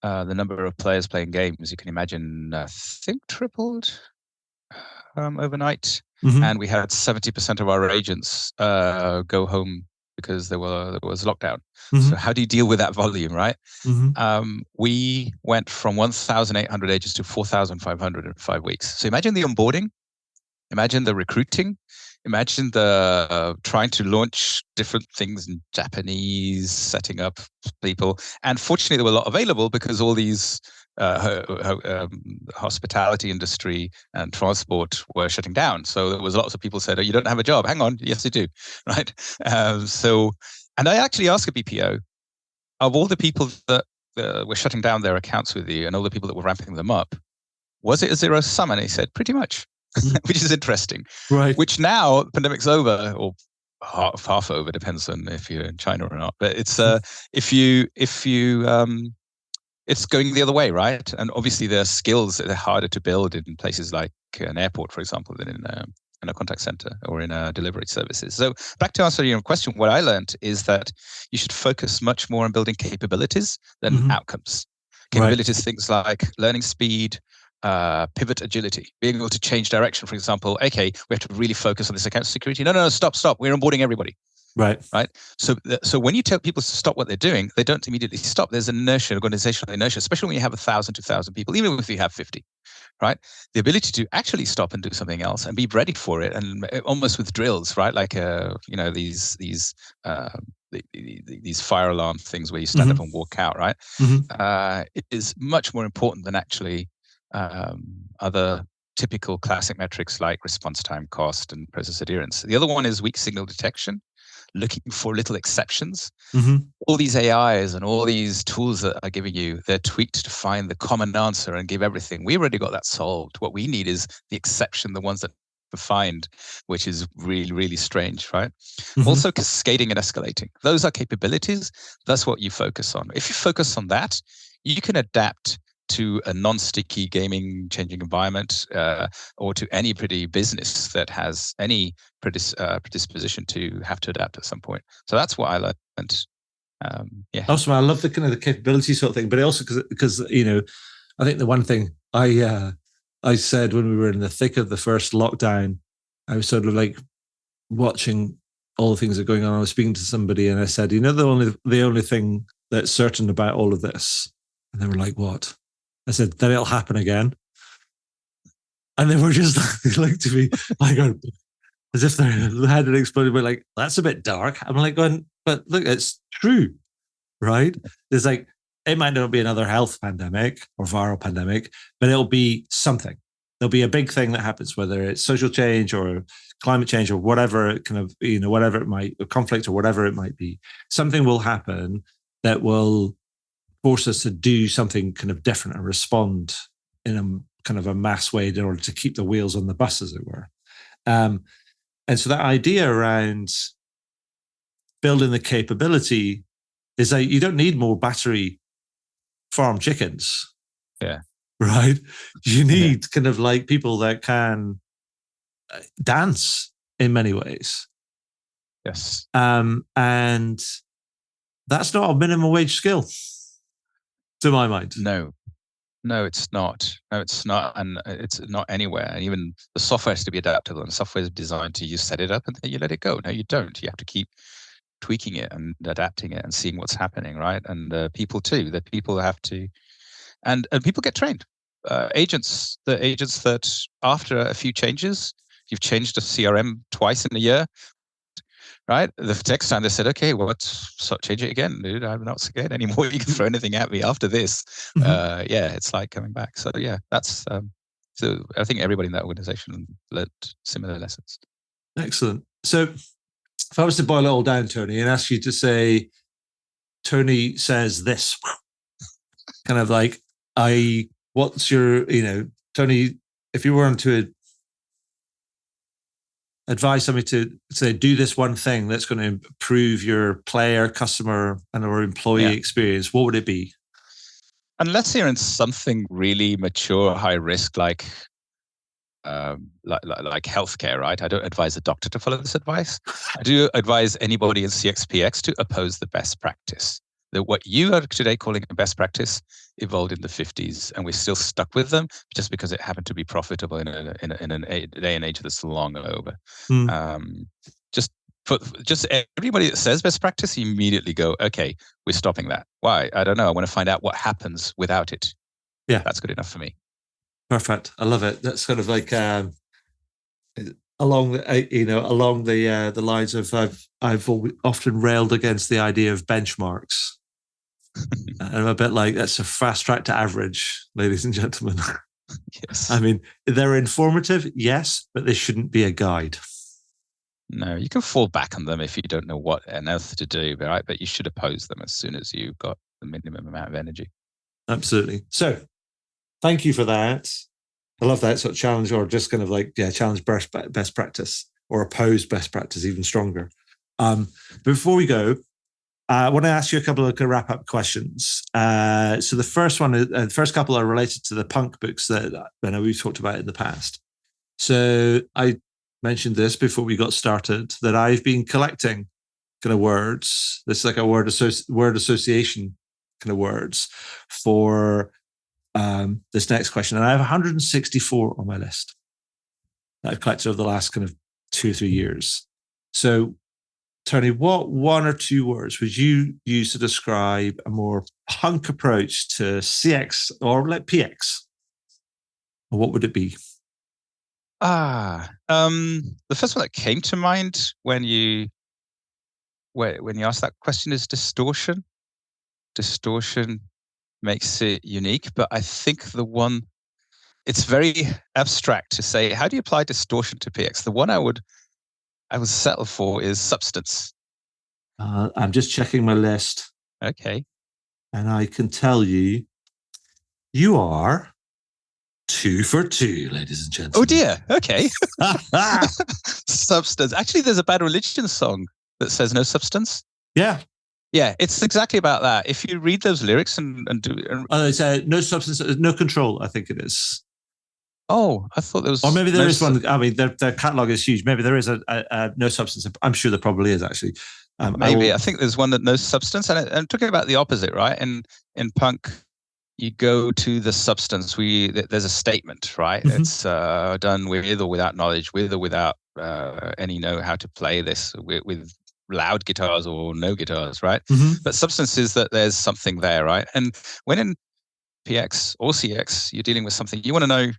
The number of players playing games, you can imagine, I think tripled overnight. Mm-hmm. And we had 70% of our agents go home because there was lockdown. Mm-hmm. So how do you deal with that volume, right? Mm-hmm. We went from 1,800 agents to 4,500 in 5 weeks. So imagine the onboarding, imagine the recruiting, imagine the trying to launch different things in Japanese, setting up people. And fortunately, there were a lot available because all these hospitality industry and transport were shutting down. So there was lots of people said, you don't have a job. Hang on. Yes, you do. Right. And I actually asked a BPO, of all the people that were shutting down their accounts with you and all the people that were ramping them up, was it a zero sum? And he said, pretty much. Which is interesting, right? Which now the pandemic's over, or half over, depends on if you're in China or not. But it's if you it's going the other way, right? And obviously there are skills that are harder to build in places like an airport, for example, than in a contact center or in delivery services. So back to answer your question, what I learned is that you should focus much more on building capabilities than outcomes. Capabilities, right. Things like learning speed, pivot agility, being able to change direction. For example, okay, we have to really focus on this account security. No, stop. We're onboarding everybody. Right. So when you tell people to stop what they're doing, they don't immediately stop. There's inertia, organizational inertia, especially when you have 1,000, 2,000 people, even if you have 50. Right. The ability to actually stop and do something else and be ready for it, and almost with drills, right? Like these fire alarm things where you stand up and walk out, right? It is much more important than actually other typical classic metrics like response time, cost, and process adherence. The other one is weak signal detection, looking for little exceptions. All these AIs and all these tools that are giving you, they're tweaked to find the common answer and give everything. We already got that solved. What we need is the exception, the ones that find, which is really, really strange, right? Also cascading and escalating. Those are capabilities. That's what you focus on. If you focus on that, you can adapt to a non-sticky gaming changing environment, or to any pretty business that has any predisposition to have to adapt at some point. So that's what I learned. Awesome. I love the kind of the capability sort of thing, but also because I think the one thing I said when we were in the thick of the first lockdown, I was sort of like watching all the things that are going on. I was speaking to somebody and I said, the only thing that's certain about all of this, and they were like, what? I said, that it'll happen again. And they were just like to me, like, as if their head had exploded, but like, that's a bit dark. I'm like going, but look, it's true, right? There's like, it might not be another health pandemic or viral pandemic, but it'll be something. There'll be a big thing that happens, whether it's social change or climate change or whatever kind of, whatever it might, conflict or whatever it might be. Something will happen that will force us to do something kind of different and respond in a kind of a mass way in order to keep the wheels on the bus, as it were. And so that idea around building the capability is that you don't need more battery farm chickens. Yeah. Right? You need kind of like people that can dance in many ways. Yes. And that's not a minimum wage skill, to my mind. No, it's not. No, it's not. And it's not anywhere. And even the software has to be adaptable, and software is designed to, you set it up and then you let it go. No, you don't. You have to keep tweaking it and adapting it and seeing what's happening, right? And people too. The people have to, and people get trained. The agents that after a few changes, you've changed a CRM twice in a year, right? The next time they said, okay, well, let's change it again, dude. I'm not scared anymore. You can throw anything at me after this. It's like coming back. So yeah, that's, so I think everybody in that organization learned similar lessons. Excellent. So if I was to boil it all down, Tony, and ask you to say, Tony says this, kind of like, what's your, Tony, if you were to advise somebody to say, do this one thing that's going to improve your player, customer, and or employee experience, what would it be? Unless you're in something really mature, high risk, like healthcare, right? I don't advise a doctor to follow this advice. I do advise anybody in CXPX to oppose the best practice. That what you are today calling a best practice evolved in the 50s, and we're still stuck with them just because it happened to be profitable in a day and age that's long over. Just everybody that says best practice, you immediately go, okay, we're stopping that. Why? I don't know. I want to find out what happens without it. Yeah, that's good enough for me. Perfect. I love it. That's kind of like along the lines of I've often railed against the idea of benchmarks. I'm a bit like, that's a fast track to average, ladies and gentlemen. Yes. I mean, they're informative, yes, but they shouldn't be a guide. No, you can fall back on them if you don't know what on earth to do, right? But you should oppose them as soon as you've got the minimum amount of energy. Absolutely. So, thank you for that. I love that sort of challenge, or just kind of like, challenge best practice, or oppose best practice even stronger. Before we go, I want to ask you a couple of wrap-up questions. So the first couple are related to the punk books that I know we've talked about in the past. So I mentioned this before we got started, that I've been collecting kind of words. This is like a word association kind of words for this next question. And I have 164 on my list that I've collected over the last kind of 2 or 3 years. So Tony, what 1 or 2 words would you use to describe a more punk approach to CX or like PX? What would it be? The first one that came to mind when you asked that question is distortion. Distortion makes it unique, but I think it's very abstract to say, how do you apply distortion to PX? The one I would settle for is substance. I'm just checking my list. Okay. And I can tell you are 2 for 2, ladies and gentlemen. Oh dear. Okay. Substance. Actually, there's a Bad Religion song that says no substance. Yeah. Yeah, it's exactly about that. If you read those lyrics and do... it's no substance, no control, I think it is. Oh, I thought there was... Or maybe there is one. I mean, their catalogue is huge. Maybe there is a no substance. I'm sure there probably is, actually. Maybe. I think there's one that no substance. And I'm talking about the opposite, right? In punk, you go to the substance. There's a statement, right? Mm-hmm. It's done with or without knowledge, with or without any know how to play this, with loud guitars or no guitars, right? Mm-hmm. But substance is that there's something there, right? And when in PX or CX, you're dealing with something, you want to know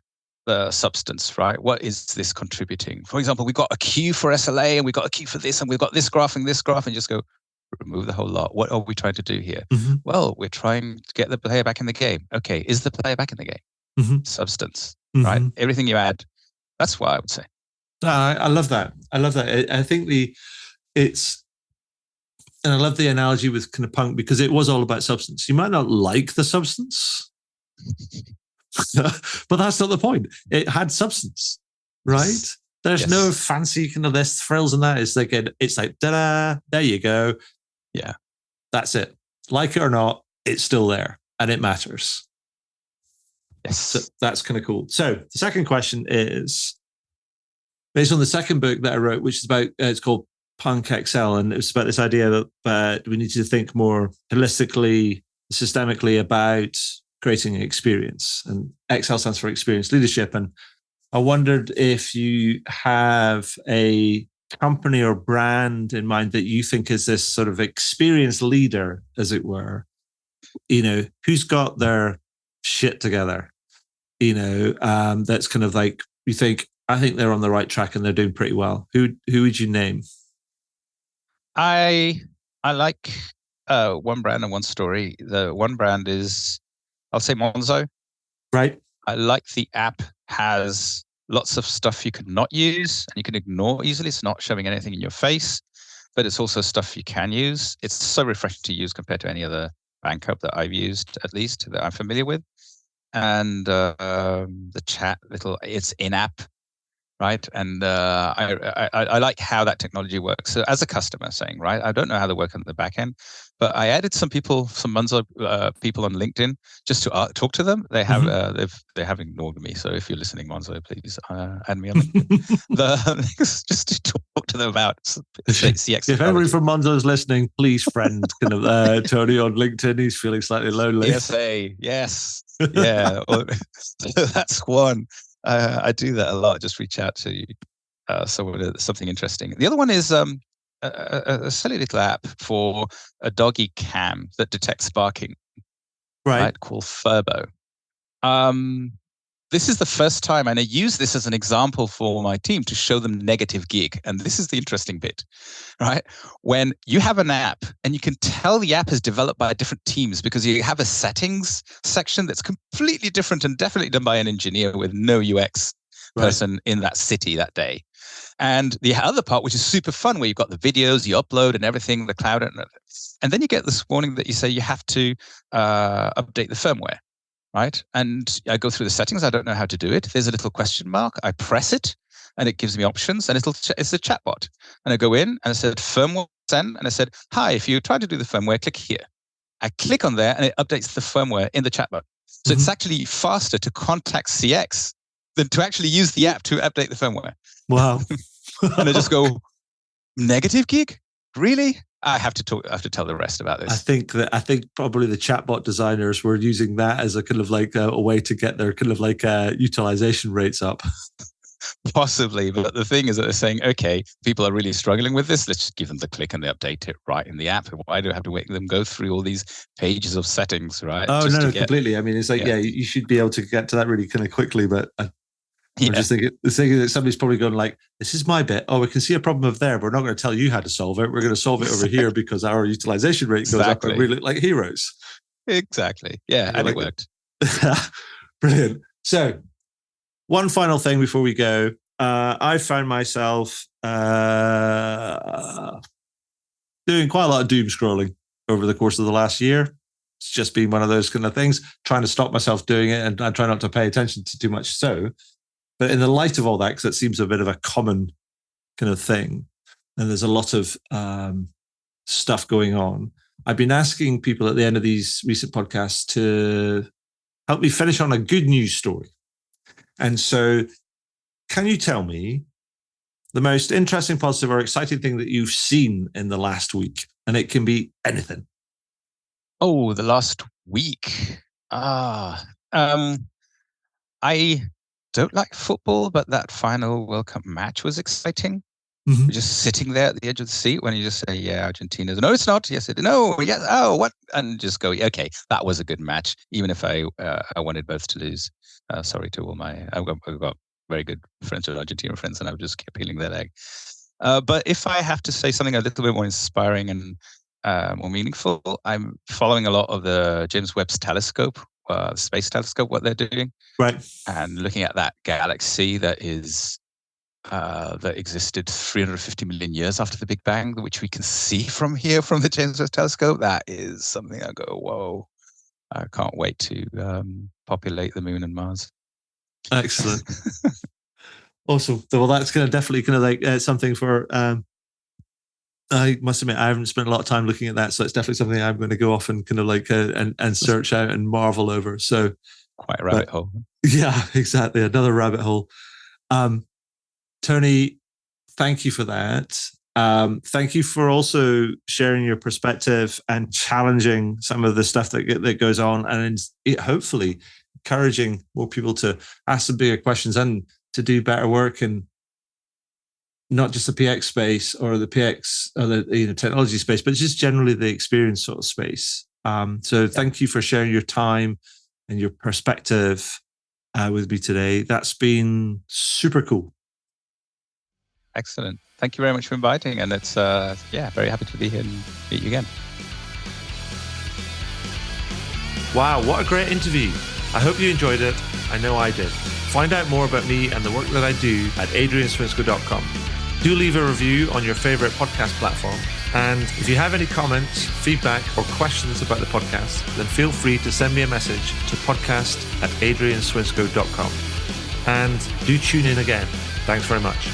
the substance, right? What is this contributing? For example, we've got a queue for SLA and we've got a queue for this and we've got this graph and just go, remove the whole lot. What are we trying to do here? Mm-hmm. Well, we're trying to get the player back in the game. Okay, is the player back in the game? Mm-hmm. Substance, mm-hmm. right? Everything you add, that's what I would say. I love that. I think and I love the analogy with kind of punk, because it was all about substance. You might not like the substance, But that's not the point. It had substance, right? There's no fancy kind of this frills in that. It's like ta-da, there you go. Yeah. That's it. Like it or not, it's still there and it matters. Yes. So that's kind of cool. So the second question is based on the second book that I wrote, which is about, it's called Punk XL. And it's about this idea that we need to think more holistically, systemically about creating an experience. And XL stands for experience leadership. And I wondered if you have a company or brand in mind that you think is this sort of experience leader, as it were, who's got their shit together, that's kind of like, you think, I think they're on the right track and they're doing pretty well. Who would you name? I like one brand and one story. The one brand is, I'll say Monzo. Right. I like the app has lots of stuff you could not use and you can ignore easily. It's not shoving anything in your face, but it's also stuff you can use. It's so refreshing to use compared to any other bank app that I've used, at least that I'm familiar with. And the chat it's in-app, right? And I like how that technology works. So as a customer saying, right, I don't know how they work on the back end, but I added some Monzo people on LinkedIn just to talk to them. They have they have ignored me. So if you're listening, Monzo, please add me on LinkedIn. Just to talk to them about CX. If everybody from Monzo is listening, please friend kind of Tony on LinkedIn. He's feeling slightly lonely. Yes. Yeah. So that's one. I do that a lot. Just reach out to something interesting. The other one is a silly little app for a doggy cam that detects barking, right? Called Furbo. This is the first time, and I use this as an example for my team to show them negative gig. And this is the interesting bit, right? When you have an app and you can tell the app is developed by different teams because you have a settings section that's completely different and definitely done by an engineer with no UX person in that city that day. And the other part, which is super fun, where you've got the videos, you upload and everything, the cloud, and then you get this warning that you say you have to update the firmware. Right. And I go through the settings. I don't know how to do it. There's a little question mark. I press it and it gives me options and it's a chatbot. And I go in and I said firmware send. And I said, hi, if you try to do the firmware, click here. I click on there and it updates the firmware in the chatbot. So it's actually faster to contact CX than to actually use the app to update the firmware. Wow. And I just go, negative gig? Really? I have to tell the rest about this. I think probably the chatbot designers were using that as a kind of like a way to get their kind of like utilization rates up. Possibly, but the thing is that they're saying, okay, people are really struggling with this. Let's just give them the click and they update it right in the app. Why do I have to make them go through all these pages of settings, right? Oh, no, completely. I mean, it's like, you should be able to get to that really kind of quickly, but I'm just thinking that somebody's probably going like, this is my bit. Oh, we can see a problem over there, but we're not going to tell you how to solve it. We're going to solve it over here because our utilization rate goes up and we look like heroes. Exactly. Yeah, and it worked. Brilliant. So one final thing before we go. I found myself doing quite a lot of doom scrolling over the course of the last year. It's just been one of those kind of things, trying to stop myself doing it and I try not to pay attention to too much But in the light of all that, because it seems a bit of a common kind of thing, and there's a lot of stuff going on, I've been asking people at the end of these recent podcasts to help me finish on a good news story. And so can you tell me the most interesting, positive, or exciting thing that you've seen in the last week? And it can be anything. Oh, the last week. I don't like football, but that final World Cup match was exciting. We're just sitting there at the edge of the seat when you just say, yeah, Argentina's. No, it's not. Yes, it is. No, yes. Oh, what? And just go, okay, that was a good match, even if I wanted both to lose. Sorry to all I've got very good friends with Argentina friends, and I would just keep peeling their leg. But if I have to say something a little bit more inspiring and more meaningful, I'm following a lot of the James Webb's telescope, the space telescope, what they're doing, right, and looking at that galaxy that existed 350 million years after the Big Bang, which we can see from here from the James Webb telescope. That is something I go, whoa, I can't wait to populate the moon and Mars. Excellent. Awesome. Well, that's definitely something for. I must admit, I haven't spent a lot of time looking at that, so it's definitely something I'm going to go off and and search out and marvel over. So quite a rabbit hole. Yeah, exactly. Another rabbit hole. Tony, thank you for that. Thank you for also sharing your perspective and challenging some of the stuff that goes on, and hopefully encouraging more people to ask some bigger questions and to do better work in not just the PX space or the PX or the technology space, but just generally the experience sort of space. So thank you for sharing your time and your perspective with me today. That's been super cool. Excellent. Thank you very much for inviting. And it's, very happy to be here and meet you again. Wow, what a great interview. I hope you enjoyed it. I know I did. Find out more about me and the work that I do at adrianswinscoe.com. Do leave a review on your favorite podcast platform. And if you have any comments, feedback, or questions about the podcast, then feel free to send me a message to podcast@adrianswinscoe.com. And do tune in again. Thanks very much.